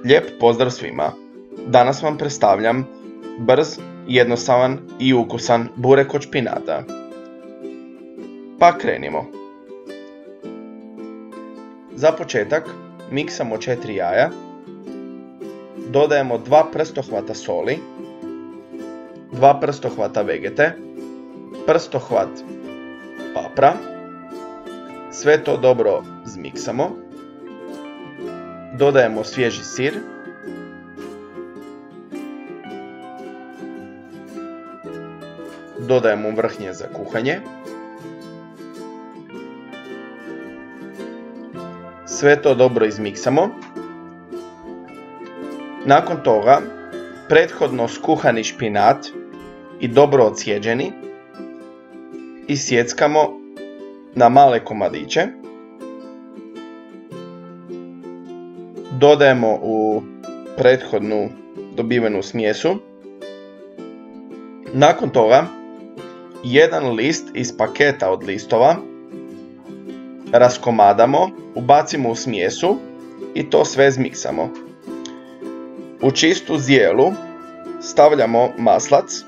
Lijep pozdrav svima! Danas vam predstavljam brz, jednostavan i ukusan burek od špinata. Pa krenimo. Za početak miksamo 4 jaja, dodajemo 2 prstohvata soli, 2 prstohvata vegete, prstohvat papra, sve to dobro zmiksamo, dodajemo svježi sir, dodajemo vrhnje za kuhanje, sve to dobro izmiksamo. Nakon toga prethodno skuhani špinat i dobro odsjeđeni isjeckamo na male komadiće. Dodajemo u prethodnu dobivenu smjesu. Nakon toga jedan list iz paketa od listova raskomadamo, ubacimo u smjesu i to sve zmiksamo. U čistu zdjelu stavljamo maslac,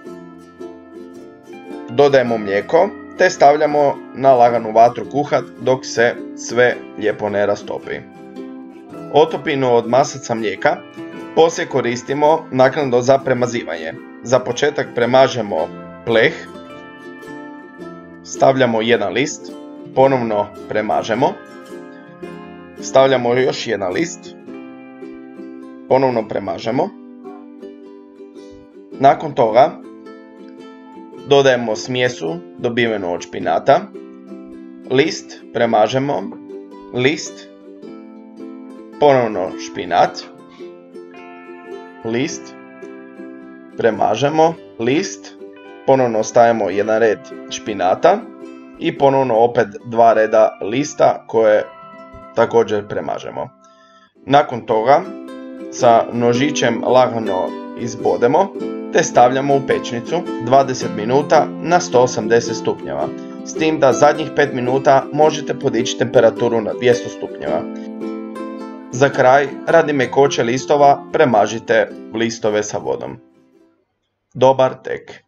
dodajemo mlijeko te stavljamo na laganu vatru kuhat dok se sve lijepo ne rastopi. Otopinu od maslaca mlijeka poslije koristimo naknadno za premazivanje. Za početak premažemo pleh, stavljamo jedan list, ponovno premažemo, stavljamo još jedan list, ponovno premažemo. Nakon toga dodajemo smjesu dobivenu od špinata, list premažemo, list, ponovno špinat, list, premažemo, list, ponovno stavimo jedan red špinata i ponovno opet 2 reda lista koje također premažemo. Nakon toga sa nožićem lagano izbodemo te stavljamo u pečnicu 20 minuta na 180 stupnjeva. S tim da zadnjih 5 minuta možete podići temperaturu na 200 stupnjeva. Za kraj, radi mekoće listova, premažite listove sa vodom. Dobar tek!